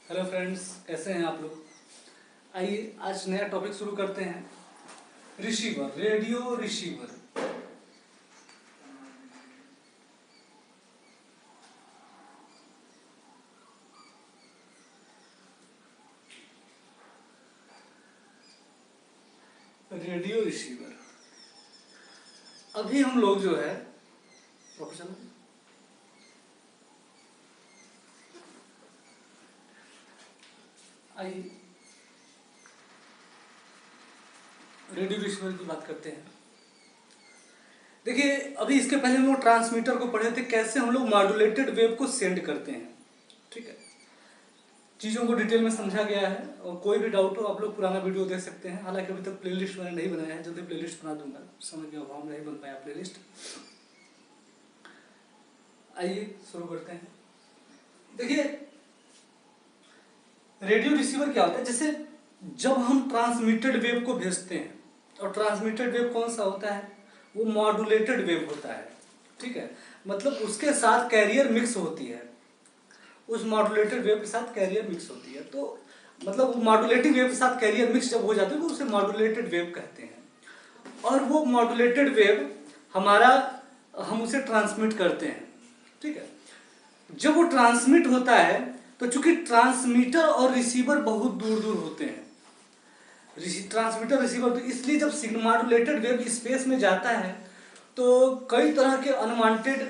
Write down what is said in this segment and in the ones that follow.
Hello friends, कैसे हैं आप लोग। आइए आज नया टॉपिक शुरू करते हैं। Receiver, radio receiver. Radio receiver अभी हम लोग जो है प्रोफेशनल आइए रेडियो रिसीवर की बात करते हैं। देखिए, अभी इसके पहले हम लोग ट्रांसमीटर को पढ़े थे, कैसे हम लोग मॉड्यूलेटेड वेव को सेंड करते हैं। ठीक है, चीज़ों को डिटेल में समझा गया है और कोई भी डाउट हो आप लोग पुराना वीडियो देख सकते हैं। हालांकि अभी तक प्लेलिस्ट मैंने नहीं बनाया है, जल्दी प्लेलिस्ट बना दूंगा, समय के अभाव में नहीं बन पाया प्लेलिस्ट। आइए शुरू करते हैं। देखिए, रेडियो रिसीवर क्या होता है, जैसे जब हम ट्रांसमिटेड वेव को भेजते हैं, और ट्रांसमिटेड वेव कौन सा होता है, वो मॉड्यूलेटेड वेव होता है। ठीक है, मतलब उसके साथ कैरियर मिक्स होती है, उस मॉड्यूलेटेड वेव के साथ कैरियर मिक्स होती है। तो मतलब वो मॉड्यूलेटिंग वेव के साथ कैरियर मिक्स जब हो जाती है तो उसे मॉड्यूलेटेड वेव कहते हैं। और वो मॉड्यूलेटेड वेव हमारा, हम उसे ट्रांसमिट करते हैं। ठीक है, जब वो ट्रांसमिट होता है तो चूंकि ट्रांसमीटर और रिसीवर बहुत दूर दूर होते हैं, ट्रांसमीटर रिसीवर, तो इसलिए जब मॉड्यूलेटेड वेव स्पेस में जाता है तो कई तरह के अनवांटेड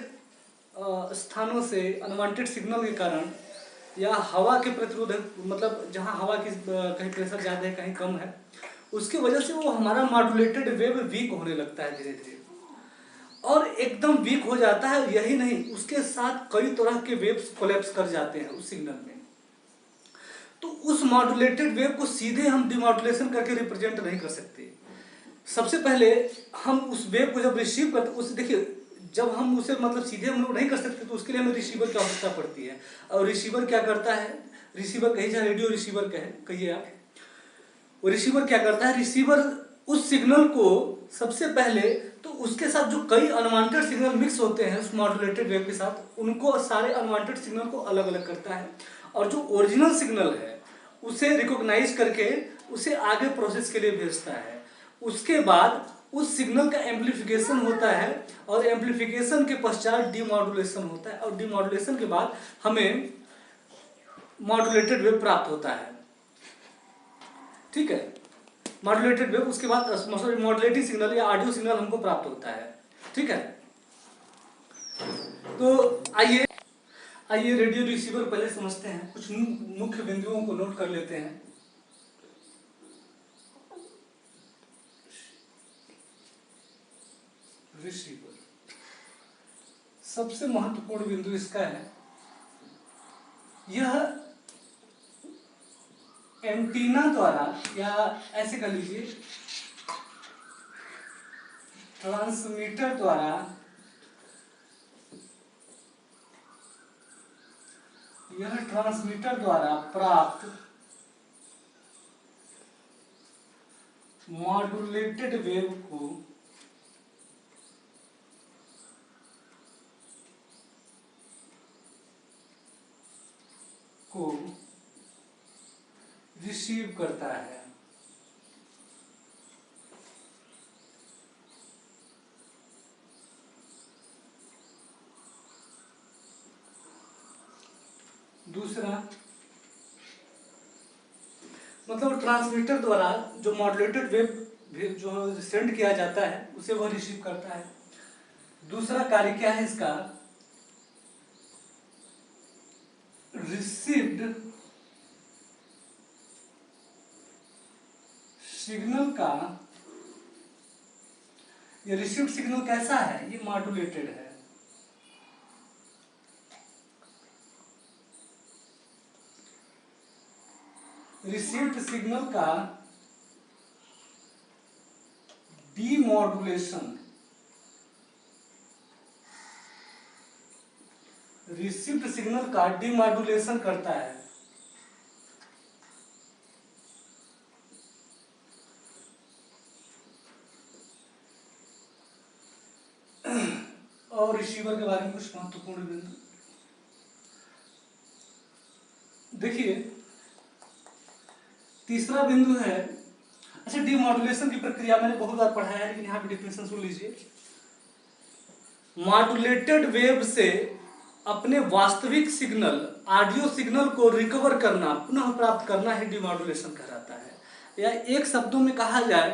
स्थानों से, अनवांटेड सिग्नल के कारण, या हवा के प्रतिरोधक, मतलब जहाँ हवा की कहीं प्रेशर ज़्यादा है कहीं कम है, उसकी वजह से वो हमारा मॉड्यूलेटेड वेव वीक होने लगता है धीरे धीरे, और एकदम वीक हो जाता है। यही नहीं, उसके साथ कई तरह के वेव्स कोलैप्स कर जाते हैं उस सिग्नल में। तो उस मॉड्यूलेटेड वेव को सीधे हम डिमॉड्यूलेशन करके रिप्रेजेंट नहीं कर सकते। सबसे पहले हम उस वेव को जब रिसीव करते, उस देखिए, जब हम उसे मतलब सीधे हम लोग नहीं कर सकते तो उसके लिए हमें रिसीवर की आवश्यकता पड़ती है। और रिसीवर क्या करता है, रिसीवर कहिए चाहे रेडियो रिसीवर कहे, कहिए आप, वो रिसीवर क्या करता है, रिसीवर उस सिग्नल को सबसे पहले, तो उसके साथ जो कई अनवांटेड सिग्नल मिक्स होते हैं उस मॉड्यूलेटेड वेव के साथ, उनको सारे अनवांटेड सिग्नल को अलग अलग करता है, और जो ओरिजिनल सिग्नल है उसे रिकॉग्नाइज करके उसे आगे प्रोसेस के लिए भेजता है। उसके बाद उस सिग्नल का एम्प्लीफिकेशन होता है, और एम्प्लीफिकेशन के पश्चात डीमॉड्यूलेशन होता है, और डीमॉड्यूलेशन के बाद हमें मॉड्यूलेटेड वेव प्राप्त होता है। ठीक है, मॉड्यूलेटेड वेव, उसके बाद मॉड्यूलेटिंग सिग्नल या ऑडियो सिग्नल हमको प्राप्त होता है। ठीक है, तो आइए आइए रेडियो रिसीवर पहले समझते हैं, कुछ मुख्य बिंदुओं को नोट कर लेते हैं। रिसीवर, सबसे महत्वपूर्ण बिंदु इसका है, यह एंटीना द्वारा, या ऐसे कर लीजिए, ट्रांसमीटर द्वारा यह ट्रांसमीटर द्वारा प्राप्त मॉड्यूलेटेड वेव को रिसीव करता है। दूसरा, मतलब ट्रांसमीटर द्वारा जो मॉड्यूलेटेड वेव जो सेंड किया जाता है उसे वह रिसीव करता है। दूसरा कार्य क्या है इसका, रिसीव्ड सिग्नल का, ये रिसीव्ड सिग्नल कैसा है, ये मॉड्यूलेटेड है। रिसीव्ड सिग्नल का डीमॉड्यूलेशन, रिसीव्ड सिग्नल का डीमॉड्यूलेशन करता है। और रिसीवर के बारे में कुछ महत्वपूर्ण बिंदु देखिए, तीसरा बिंदु है, अच्छा डीमॉड्यूलेशन की प्रक्रिया मैंने बहुत बार पढ़ा है, लेकिन यहाँ पे डिफिनेशन सुन लीजिए। मॉड्यूलेटेड वेव से अपने वास्तविक सिग्नल, ऑडियो सिग्नल को रिकवर करना, पुनः प्राप्त करना ही डीमॉड्यूलेशन कहलाता है। या एक शब्दों में कहा जाए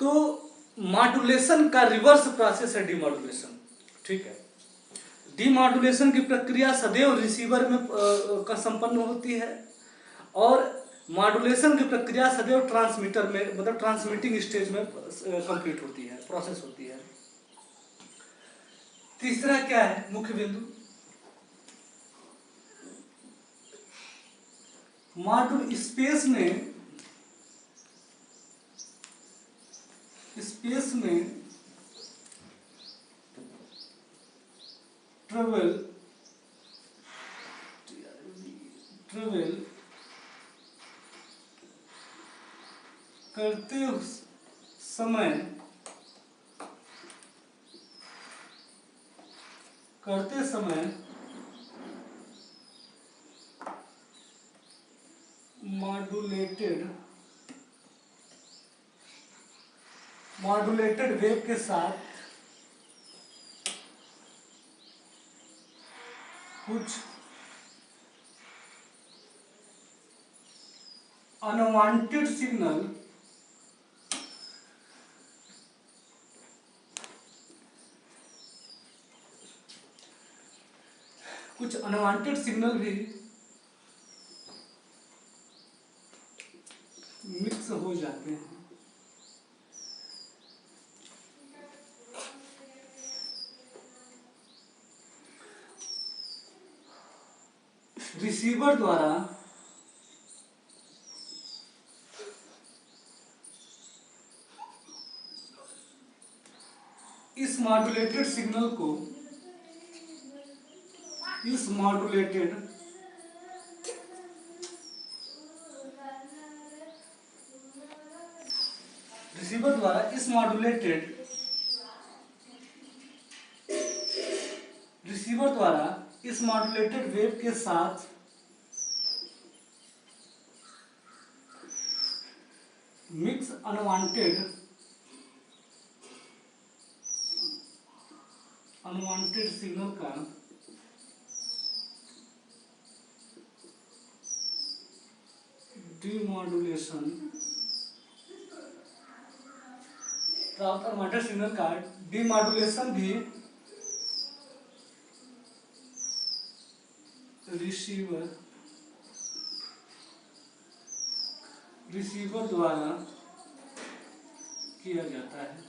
तो मॉड्यूलेशन का रिवर्स प्रोसेस है डीमॉड्यूलेशन। ठीक है, डीमॉड्यूलेशन की प्रक्रिया सदैव रिसीवर में का संपन्न होती है और मॉड्यूलेशन की प्रक्रिया सदैव ट्रांसमीटर में, मतलब ट्रांसमिटिंग स्टेज में कंप्लीट होती है, प्रोसेस होती है। तीसरा क्या है मुख्य बिंदु, मॉड्यूल स्पेस में ट्रेवल करते समय मॉड्यूलेटेड वेव के साथ कुछ अनवांटेड सिग्नल भी मिक्स हो जाते हैं। रिसीवर द्वारा इस मॉड्यूलेटेड सिग्नल को, रिसीवर द्वारा इस मॉड्यूलेटेड वेव के साथ मिक्स अनवांटेड सिग्नल का डीमॉड्यूलेशन, प्राप्त अनवांटेड सिग्नल का डीमॉड्यूलेशन भी रिसीवर द्वारा किया जाता है।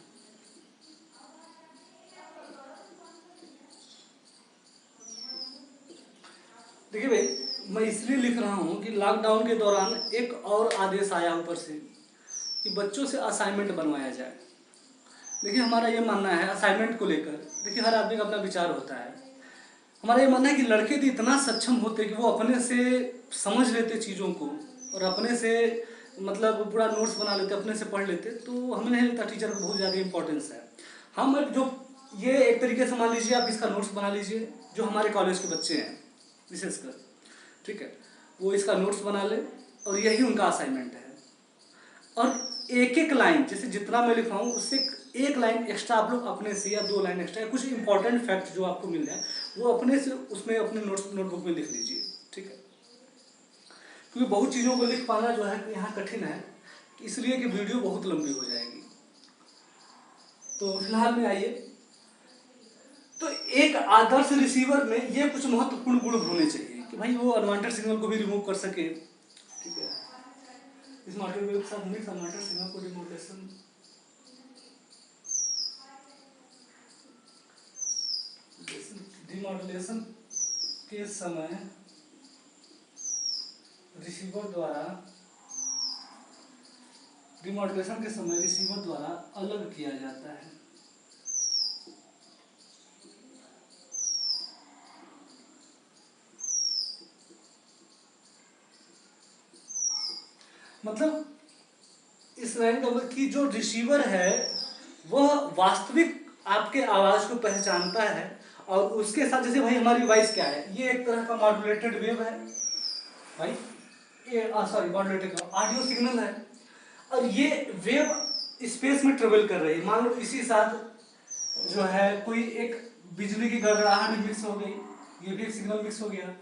देखिए भाई, मैं इसलिए लिख रहा हूं कि लॉकडाउन के दौरान एक और आदेश आया ऊपर से कि बच्चों से असाइनमेंट बनवाया जाए। देखिए हमारा ये मानना है असाइनमेंट को लेकर, देखिए हर आदमी का अपना विचार होता है। हमारा ये मानना है कि लड़के भी इतना सक्षम होते कि वो अपने से समझ लेते चीज़ों को और अपने से मतलब पूरा नोट्स बना लेते, अपने से पढ़ लेते, तो हमें नहीं लगता टीचर को बहुत ज़्यादा इंपॉर्टेंस है। हम जो ये एक तरीके से मान लीजिए आप इसका नोट्स बना लीजिए, जो हमारे कॉलेज के बच्चे हैं विशेषकर, ठीक है, वो इसका नोट्स बना ले और यही उनका असाइनमेंट है। और एक एक लाइन, जैसे जितना मैं लिख रहा हूँ उससे एक लाइन एक्स्ट्रा आप लोग अपने से, या 2 लाइन एक्स्ट्रा, कुछ इंपॉर्टेंट फैक्ट जो आपको मिल जाए वो अपने से उसमें अपने नोटबुक में लिख लीजिए। ठीक है, क्योंकि बहुत चीज़ों को लिख पाना जो है यहाँ कठिन है, इसलिए कि वीडियो बहुत लंबी हो जाएगी। तो फिलहाल में आइए, तो एक आदर्श रिसीवर में ये कुछ महत्वपूर्ण गुण होने चाहिए कि भाई वो अनवांटेड सिग्नल को भी रिमूव कर सके। ठीक है, इस मॉड्यूल के साथ मिक्स अनवांटेड सिग्नल को डीमॉड्यूलेशन के समय रिसीवर द्वारा अलग किया जाता है। मतलब इस लाइन का मतलब कि जो रिसीवर है वह वास्तविक आपके आवाज को पहचानता है और उसके साथ, जैसे भाई हमारी वॉइस क्या है, ये एक तरह का मॉड्यूलेटेड वेव है भाई, सॉरी मॉड्यूलेटेड ऑडियो सिग्नल है, और ये वेव स्पेस में ट्रेवल कर रही है। मान लो इसी साथ जो है कोई एक बिजली की गड़गड़ाहट मिक्स हो गई, ये भी एक सिग्नल मिक्स हो गया।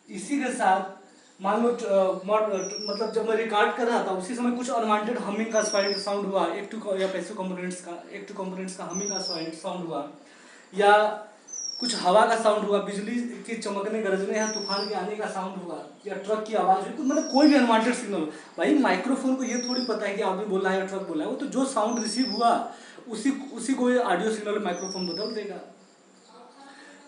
इसी के साथ मान लो मतलब जब मैं रिकॉर्ड कर रहा था उसी समय कुछ अनवांटेड हमिंग का साउंड हुआ, एक्टिव या पैसिव कंपोनेंट्स का हमिंग का साउंड हुआ, या कुछ हवा का साउंड हुआ, बिजली के चमकने गरजने या तूफान के आने का साउंड हुआ, या ट्रक की आवाज हुई, मतलब कोई भी अनवांटेड सिग्नल हो। भाई माइक्रोफोन को ये थोड़ी पता है कि आदमी बोल रहा है या ट्रक बोल रहा है, वो तो जो साउंड रिसीव हुआ उसी को ये ऑडियो सिग्नल माइक्रोफोन बदल देगा।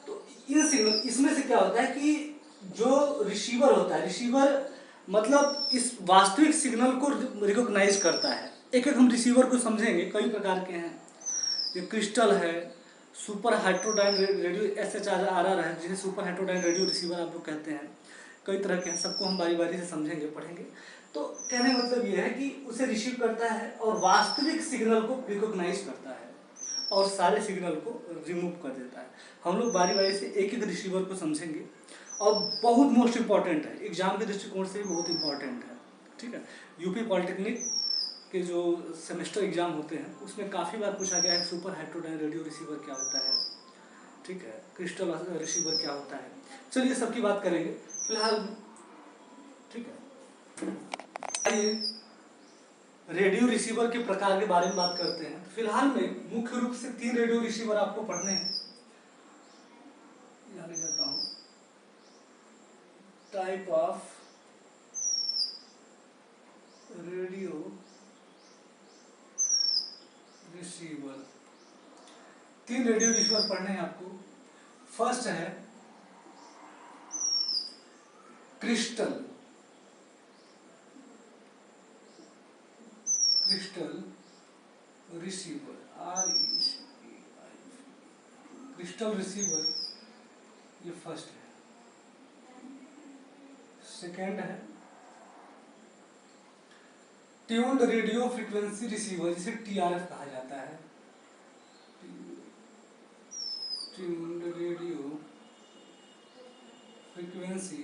तो इन सिग्नल इसमें से क्या होता है कि जो रिसीवर होता है, रिसीवर मतलब इस वास्तविक सिग्नल को रिकॉग्नाइज करता है। एक एक हम रिसीवर को समझेंगे, कई प्रकार के हैं। ये क्रिस्टल है, सुपर हाइड्रोडाइन रेडियो SHRR है, जिसे सुपर हाइड्रोडाइन रेडियो रिसीवर आप लोग कहते हैं। कई तरह के हैं, सबको हम बारी बारी से समझेंगे, पढ़ेंगे। तो कहने का मतलब ये है कि उसे रिसीव करता है और वास्तविक सिग्नल को रिकॉग्नाइज करता है और सारे सिग्नल को रिमूव कर देता है। हम लोग बारी बारी से एक एक रिसीवर को समझेंगे, और बहुत मोस्ट इंपॉर्टेंट है, एग्जाम के दृष्टिकोण से भी बहुत इंपॉर्टेंट है। ठीक है, यूपी पॉलिटेक्निक के जो सेमेस्टर एग्जाम होते हैं उसमें काफ़ी बार पूछा गया है सुपर हाइड्रोडाइन रेडियो रिसीवर क्या होता है, ठीक है, क्रिस्टल रिसीवर क्या होता है। चलिए सबकी बात करेंगे फिलहाल, ठीक है। आइए रेडियो रिसीवर के प्रकार के बारे में बात करते हैं। फिलहाल में मुख्य रूप से 3 रेडियो रिसीवर आपको पढ़ने हैं। यहाँ ले जाता हूँ, type of radio receiver, 3 radio receiver पढ़ने हैं आपको। फर्स्ट है क्रिस्टल रिसीवर, क्रिस्टल रिसीवर, ये फर्स्ट है। सेकेंड है ट्यून्ड रेडियो फ्रीक्वेंसी रिसीवर, जिसे TRF कहा जाता है, tuned radio frequency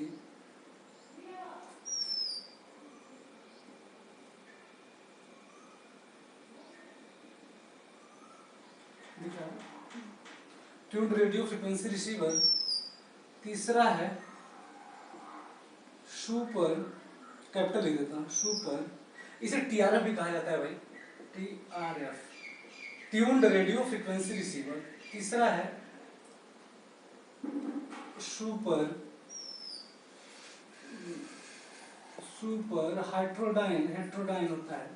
tuned radio frequency receiver. तीसरा है सुपर, कैपिटल लिख देता हूँ, सुपर, इसे TRF भी कहा जाता है भाई, TRF, tuned radio frequency receiver. तीसरा है सुपर हेट्रोडाइन होता है,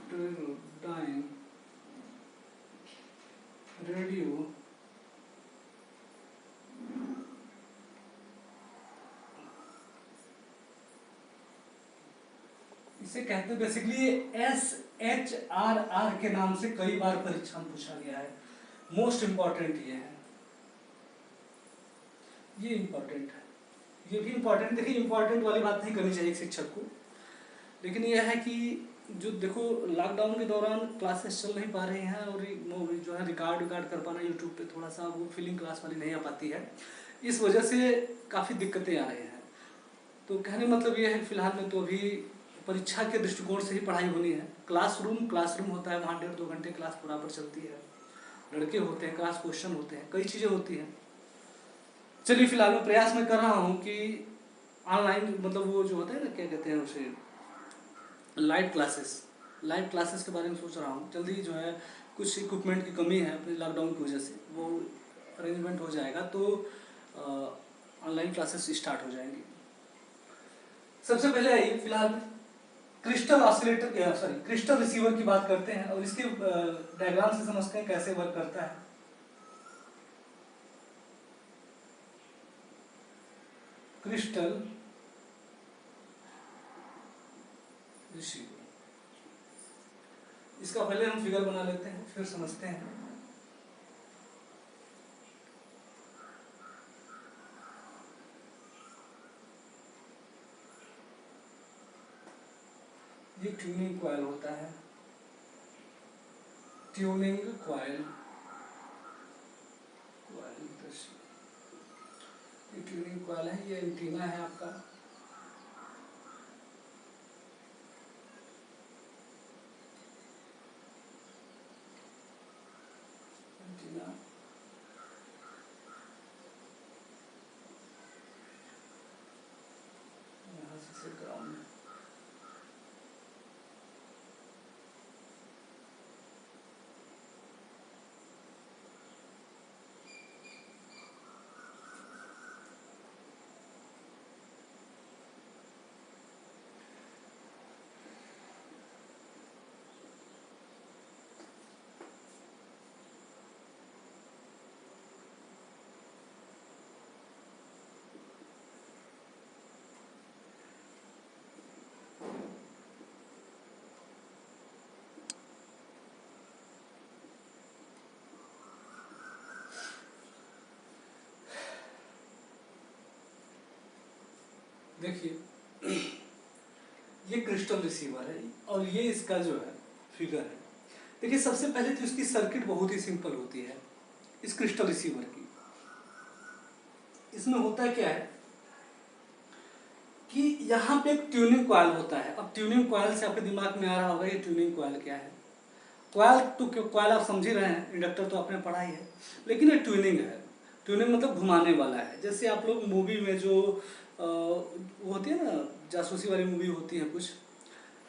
हेट्रोडाइन रेडियो इसे कहते हैं बेसिकली SHRR के नाम से कई बार परीक्षा में पूछा गया है। मोस्ट इंपॉर्टेंट ये है, ये इंपॉर्टेंट है, ये भी इंपॉर्टेंट। देखिए इंपॉर्टेंट वाली बात नहीं करनी चाहिए शिक्षक को, लेकिन यह है कि जो देखो लॉकडाउन के दौरान क्लासेस चल नहीं पा रही हैं, और जो है रिकॉर्ड कर पाना यूट्यूब पे थोड़ा सा वो फीलिंग क्लास वाली नहीं आ पाती है, इस वजह से काफ़ी दिक्कतें आ रही हैं। तो कहने मतलब ये है फिलहाल में तो अभी परीक्षा के दृष्टिकोण से ही पढ़ाई होनी है। क्लासरूम होता है, वहाँ 1.5-2 घंटे क्लास बराबर चलती है, लड़के होते हैं, क्लास क्वेश्चन होते हैं, कई चीज़ें होती हैं। चलिए फिलहाल मैं प्रयास में कर रहा हूँ कि ऑनलाइन मतलब वो जो होता है ना, क्या कहते हैं उसे, लाइव क्लासेस के बारे में सोच रहा हूँ। जल्दी जो है कुछ इक्विपमेंट की कमी है अपने लॉकडाउन की वजह से, वो अरेंजमेंट हो जाएगा तो ऑनलाइन क्लासेस स्टार्ट हो जाएंगी। सबसे पहले आइए फिलहाल क्रिस्टल रिसीवर की बात करते हैं और इसके डायग्राम से समझते हैं कैसे वर्क करता है। क्रिस्टल रिसीवर, इसका पहले हम फिगर बना लेते हैं फिर समझते हैं। ये ट्यूनिंग कॉइल होता है, ट्यूनिंग कॉइल, कॉइल है, ये एंटीना है आपका। एंटीना यहाँ से ग्राउंड। देखिए ये क्रिस्टल रिसीवर है और ये इसका जो है फिगर है। देखिए सबसे पहले तो इसकी सर्किट बहुत ही सिंपल होती है इस क्रिस्टल रिसीवर की। इसमें होता क्या है कि यहाँ पे एक ट्यूनिंग कॉइल होता है। अब ट्यूनिंग कॉइल से आपके दिमाग में आ रहा होगा ये ट्यूनिंग कॉइल क्या है। कॉइल तो कॉइल आप समझ ही रहे हैं, इंडक्टर तो आपने पढ़ा ही है, लेकिन ये ट्यूनिंग है। ट्यूनिंग मतलब घुमाने वाला है। जैसे आप लोग मूवी में जो वो होती है ना, जासूसी वाली मूवी होती है कुछ,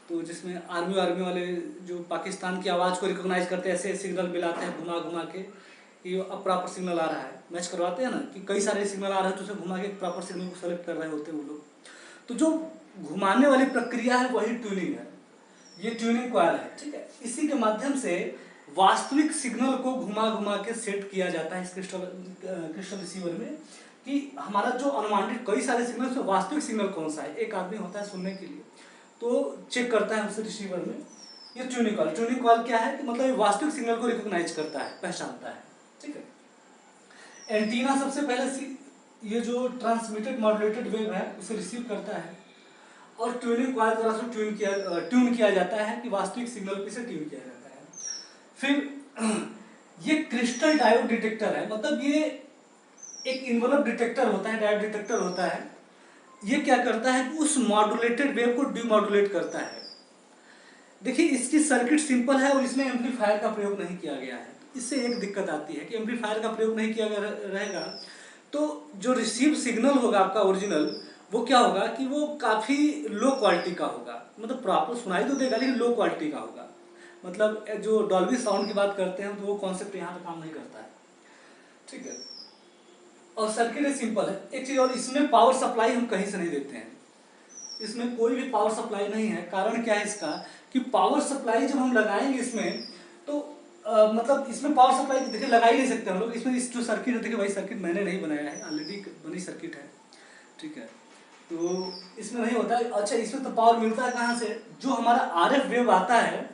तो जिसमें आर्मी वाले जो पाकिस्तान की आवाज़ को रिकॉग्नाइज करते हैं, ऐसे सिग्नल मिलाते हैं घुमा घुमा के कि अब प्रॉपर सिग्नल आ रहा है। मैच करवाते हैं ना कि कई सारे सिग्नल आ रहे हैं तो उसे घुमा के प्रॉपर सिग्नल को सेलेक्ट कर रहे होते हैं वो लोग। तो जो घुमाने वाली प्रक्रिया है वही ट्यूनिंग है। ये ट्यूनिंग कॉइल है, ठीक है। इसी के माध्यम से वास्तविक सिग्नल को घुमा घुमा के सेट किया जाता है इस क्रिस्टल रिसीवर में, कि हमारा जो अनुमानित कई सारे सिग्नल से वास्तविक सिग्नल कौन सा है। एक आदमी होता है सुनने के लिए, तो चेक करता है उस रिसीवर में। ये ट्यूनिंग कॉइल, ट्यूनिंग कॉइल क्या है कि मतलब वास्तविक सिग्नल को रिकॉग्नाइज करता है, पहचानता है, ठीक है। एंटीना सबसे पहले ये जो ट्रांसमिटेड मॉड्यूलेटेड वेव है उसे रिसीव करता है और ट्यूनिंग कॉइल द्वारा से ट्यून किया जाता है कि वास्तविक सिग्नल पे से ट्यून किया जाता है। फिर ये क्रिस्टल डायोड डिटेक्टर है, मतलब ये एक इन्वलप डिटेक्टर होता है, डायोड डिटेक्टर होता है। ये क्या करता है कि उस मॉड्यूलेटेड वेव को डिमॉड्यूलेट करता है। देखिए इसकी सर्किट सिंपल है और इसमें एम्पलीफायर का प्रयोग नहीं किया गया है। इससे एक दिक्कत आती है कि एम्पलीफायर का प्रयोग नहीं किया गया रहेगा तो जो रिसीव सिग्नल होगा आपका ओरिजिनल, वो क्या होगा कि वो काफ़ी लो क्वालिटी का होगा। मतलब प्रॉपर सुनाई तो देगा लेकिन लो क्वालिटी का होगा। मतलब जो डॉल्बी साउंड की बात करते हैं तो वो कॉन्सेप्ट यहाँ पे काम नहीं करता है, ठीक है। और सर्किट सिंपल है। एक चीज़ और, इसमें पावर सप्लाई हम कहीं से नहीं देते हैं। इसमें कोई भी पावर सप्लाई नहीं है। कारण क्या है इसका कि पावर सप्लाई जब हम लगाएंगे इसमें तो मतलब इसमें पावर सप्लाई देखिए लगा ही नहीं सकते हम लोग। इसमें इस जो सर्किट है, देखिए भाई सर्किट मैंने नहीं बनाया है, ऑलरेडी बनी सर्किट है, ठीक है। तो इसमें नहीं होता है। अच्छा इसमें तो पावर मिलता है कहाँ से, जो हमारा आरएफ वेव आता है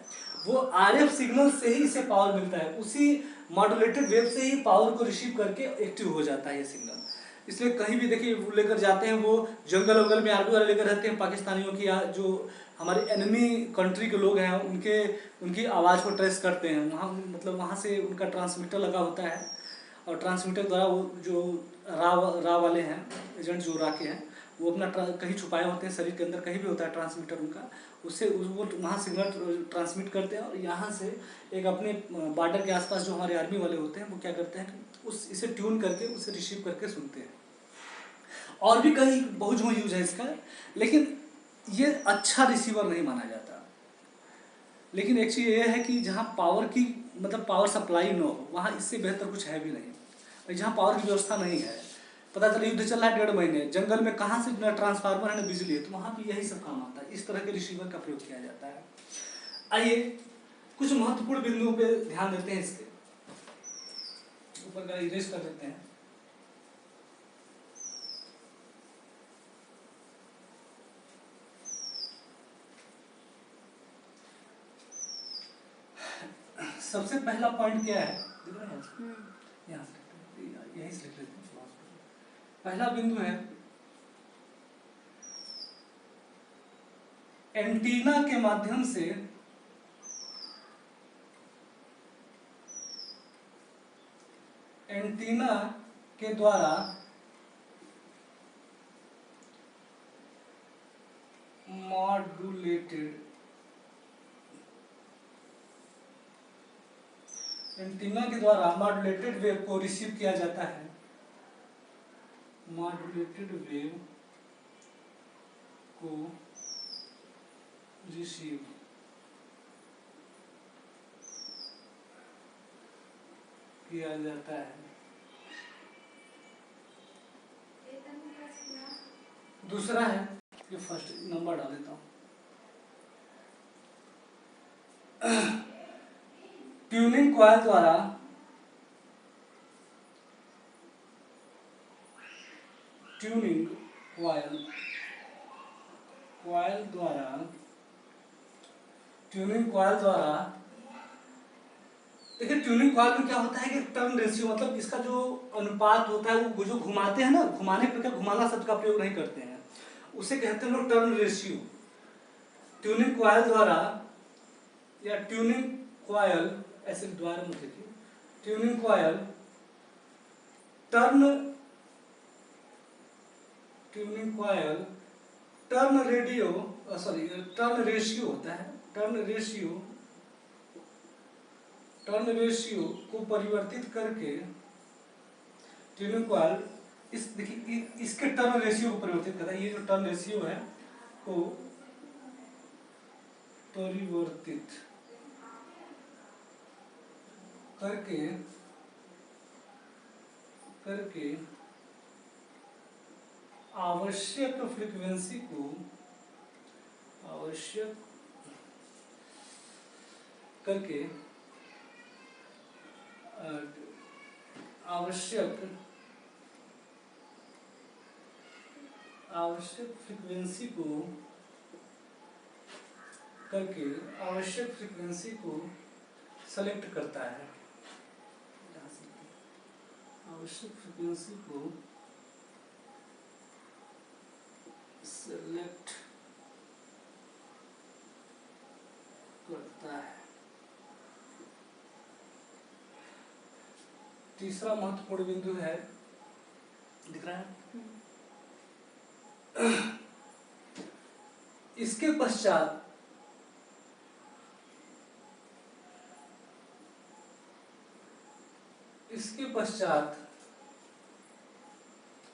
वो आरएफ सिग्नल से ही इसे पावर मिलता है। उसी मॉड्यूलेटेड वेव से ही पावर को रिसीव करके एक्टिव हो जाता है ये सिग्नल। इसलिए कहीं भी देखिए वो लेकर जाते हैं, वो जंगल वंगल में आर्मी वाले लेकर रहते हैं पाकिस्तानियों की, जो हमारे एनिमी कंट्री के लोग हैं उनकी आवाज़ को ट्रेस करते हैं। वहाँ मतलब वहाँ से उनका ट्रांसमीटर लगा होता है और ट्रांसमीटर द्वारा वो जो रा वाले हैं एजेंट जो रा के हैं वो अपना कहीं छुपाए होते हैं शरीर के अंदर, कहीं भी होता है ट्रांसमीटर उनका, उससे वो वहाँ सिग्नल ट्रांसमिट करते हैं। और यहाँ से एक अपने बॉर्डर के आसपास जो हमारे आर्मी वाले होते हैं वो क्या करते हैं कि इसे ट्यून करके उसे रिसीव करके सुनते हैं। और भी कई बहुत जो यूज है इसका, लेकिन ये अच्छा रिसीवर नहीं माना जाता। लेकिन एक चीज़ ये है कि जहाँ पावर की मतलब पावर सप्लाई न हो वहाँ इससे बेहतर कुछ है भी नहीं। जहाँ पावर की व्यवस्था नहीं है, पता चला युद्ध चल रहा है 1.5 महीने, जंगल में कहाँ से न ट्रांसफार्मर है न बिजली है, तो वहाँ भी यही सब काम आता है। इस तरह के रिसीवर का प्रयोग किया जाता है। आइए कुछ महत्वपूर्ण बिंदुओं पे ध्यान देते हैं। इसके ऊपर का इरेज कर देते हैं। सबसे पहला पॉइंट क्या है, यहाँ से यहीं से लिख लेते हैं। पहला बिंदु है एंटीना के माध्यम से एंटीना के द्वारा मॉड्यूलेटेड एंटीना के द्वारा मॉड्यूलेटेड वेव को रिसीव किया जाता है, मॉड्यूलेटेड वेव को रिसीव किया जाता है। दूसरा है, ये फर्स्ट नंबर डाल देता हूँ, ट्यूनिंग कॉइल द्वारा ट्यूनिंग कॉइल द्वारा ट्यूनिंग कॉइल द्वारा देखिए, ट्यूनिंग कॉइल में क्या होता है कि टर्न रेशियो, मतलब इसका जो अनुपात होता है वो जो घुमाते हैं ना, घुमाने पर क्या, घुमाना शब्द का प्रयोग नहीं करते हैं, उसे कहते हैं लोग टर्न रेशियो। ट्यूनिंग कॉइल द्वारा या ट्यूनिंग कॉइल, ऐसे द्वारा मत लिखिए, ट्यूनिंग कॉइल टर्न रेशियो होता है, टर्न रेशियो को परिवर्तित करके ट्यूनिंग कॉइल इस देखिए इसके टर्न रेशियो को परिवर्तित करता है। ये जो टर्न रेशियो है को परिवर्तित करके आवश्यक फ्रीक्वेंसी को आवश्यक फ्रीक्वेंसी को सेलेक्ट करता है, आवश्यक फ्रीक्वेंसी को सेलेक्ट करता है। तीसरा महत्वपूर्ण बिंदु है, दिख रहा है, इसके पश्चात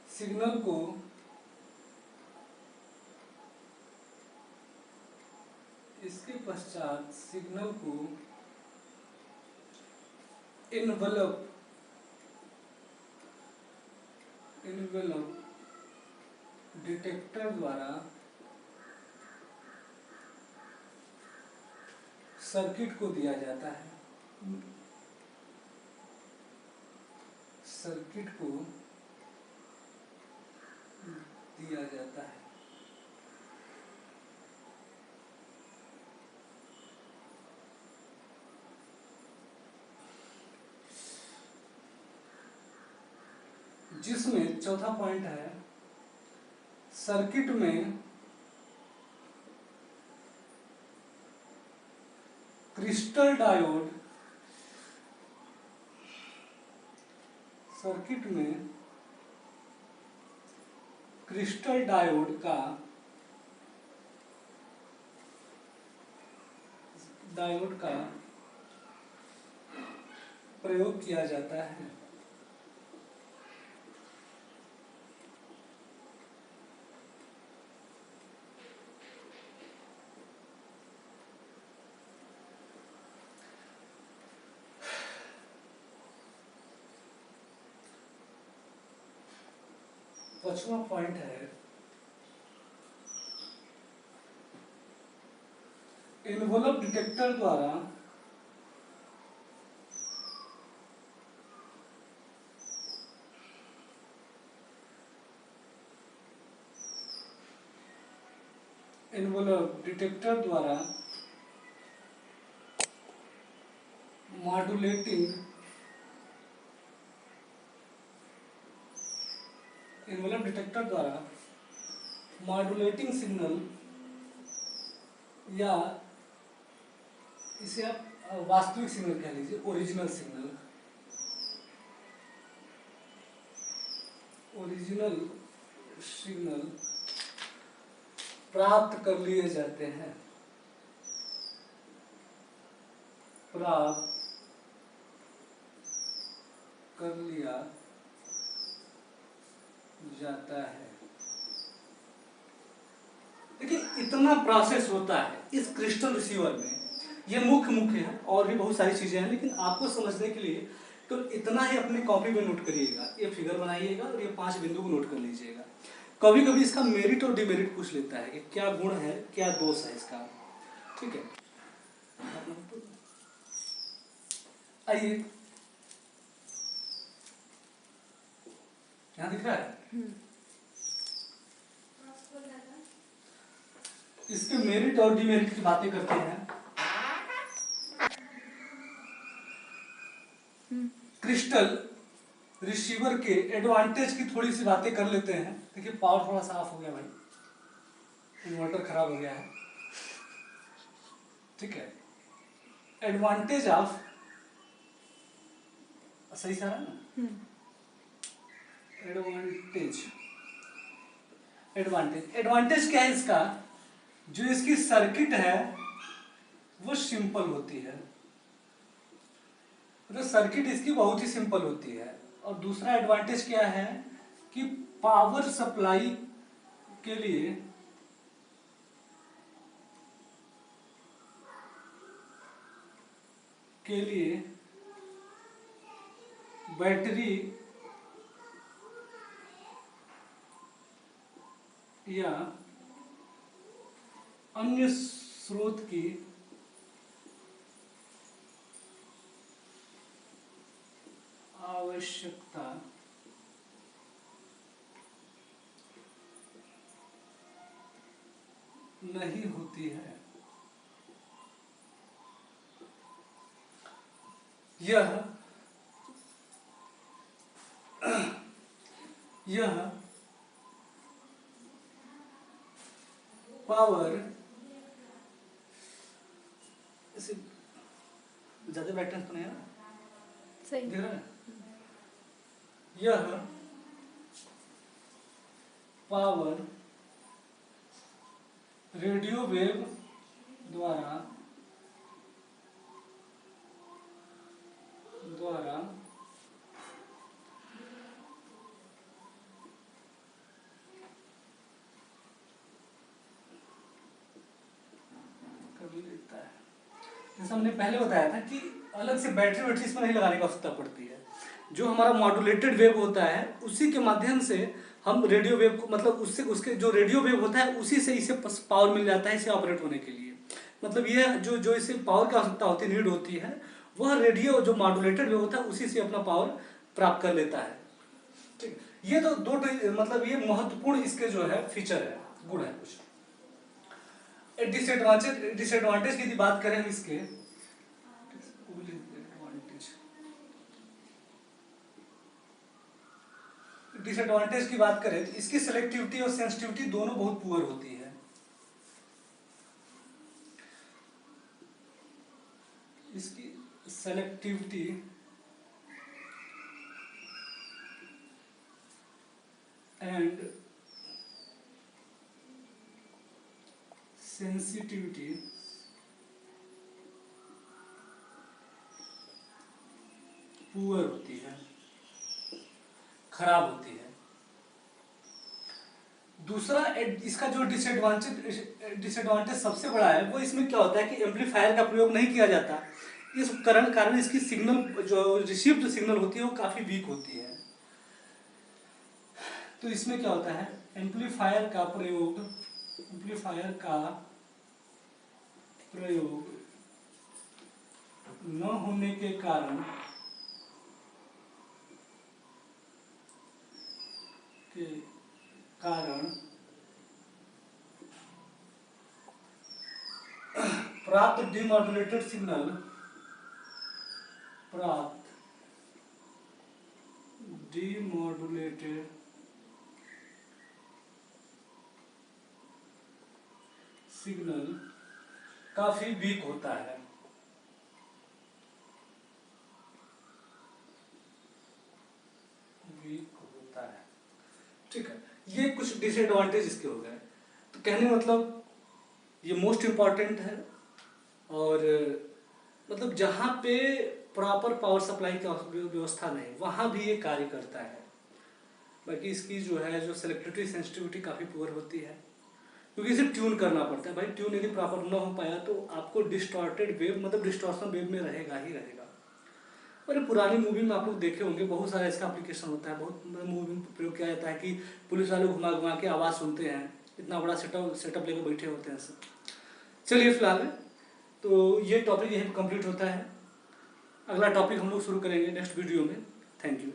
सिग्नल को इनवेलप डिटेक्टर द्वारा सर्किट को दिया जाता है, जिसमें चौथा पॉइंट है, सर्किट में क्रिस्टल डायोड का प्रयोग किया जाता है। पांचवा पॉइंट है, एनवलप डिटेक्टर द्वारा मॉड्यूलेटिंग सिग्नल, या इसे आप वास्तविक सिग्नल कह लीजिए, ओरिजिनल सिग्नल प्राप्त कर लिए जाते हैं, प्राप्त कर लिया जाता है। देखिए इतना प्रोसेस होता है इस क्रिस्टल रिसीवर में, ये मुख्य है और भी बहुत सारी चीजें हैं, लेकिन आपको समझने के लिए तो इतना ही अपनी कॉपी में नोट करिएगा, ये फिगर बनाइएगा और ये 5 बिंदु को नोट कर लीजिएगा। कभी कभी इसका मेरिट और डिमेरिट पूछ लेता है कि क्या गुण है क्या दोष है इसका, ठीक है। आइए यहाँ दिख रहा है, इसके मेरिट और डिमेरिट की बातें करते हैं। क्रिस्टल रिसीवर के एडवांटेज की थोड़ी सी बातें कर लेते हैं। देखिए पावर थोड़ा सा ऑफ हो गया भाई, इन्वर्टर खराब हो गया है, ठीक है। एडवांटेज ऑफ, सही से आ रहा है ना, एडवांटेज एडवांटेज क्या है इसका, जो इसकी सर्किट है वो सिंपल होती है, मतलब सर्किट इसकी बहुत ही सिंपल होती है। और दूसरा एडवांटेज क्या है कि पावर सप्लाई के लिए बैटरी या अन्य स्रोत की आवश्यकता नहीं होती है। यह पावर, इसे ज्यादा बैटरी तो नहीं है ना, सही दिख रहा है। यह पावर रेडियो वेव द्वारा कर लेता है। जैसे हमने पहले बताया था कि अलग से बैटरी इसमें नहीं लगाने की आवश्यकता पड़ती है। जो हमारा मॉड्यूलेटेड वेव होता है उसी के माध्यम से हम रेडियो वेव को, मतलब उससे उसके जो रेडियो वेव होता है उसी से इसे पावर मिल जाता है इसे ऑपरेट होने के लिए। मतलब ये जो इसे पावर की आवश्यकता होती है, नीड होती है, वह रेडियो जो मॉड्यूलेटेड वेव होता है उसी से अपना पावर प्राप्त कर लेता है, ठीक। ये तो दो मतलब ये महत्वपूर्ण इसके जो है फीचर है, गुण है कुछ। डिसएडवांटेज की बात करें हम इसके, डिसएडवांटेज की बात करें तो इसकी सेलेक्टिविटी और सेंसिटिविटी दोनों बहुत पुअर होती है। इसकी सेलेक्टिविटी एंड सेंसिटिविटी पुअर होती है, खराब होती है। दूसरा इसका जो डिसएडवांटेज सबसे बड़ा है वो इसमें क्या होता है कि एम्पलीफायर का प्रयोग नहीं किया जाता। इस कारण इसकी सिग्नल जो रिसीव्ड सिग्नल होती है वो काफी वीक होती है। तो इसमें क्या होता है, एम्पलीफायर का प्रयोग न होने के कारण प्राप्त डिमॉड्यूलेटेड सिग्नल काफी वीक होता है। ठीक है, ये कुछ डिसएडवांटेज इसके हो गए। तो तो कहने मतलब ये मोस्ट इम्पॉर्टेंट है। और मतलब जहाँ पे प्रॉपर पावर सप्लाई की व्यवस्था नहीं, वहाँ भी ये कार्य करता है। बाकी इसकी जो है जो सेलेक्टिविटी सेंसिटिविटी काफ़ी पुअर होती है, क्योंकि इसे ट्यून करना पड़ता है। भाई ट्यून यदि प्रॉपर ना हो पाया तो आपको डिस्टॉर्टेड वेव मतलब डिस्टॉर्शन वेव में रहेगा ही रहेगा। और पुरानी मूवी में आप लोग देखे होंगे बहुत सारा इसका एप्लीकेशन होता है, बहुत मूवी में प्रयोग किया जाता है कि पुलिस वाले घुमा घुमा के आवाज़ सुनते हैं, इतना बड़ा सेटअप लेकर बैठे होते हैं सब। चलिए फिलहाल तो ये टॉपिक यहीं पर कंप्लीट होता है। अगला टॉपिक हम लोग शुरू करेंगे नेक्स्ट वीडियो में। Thank you.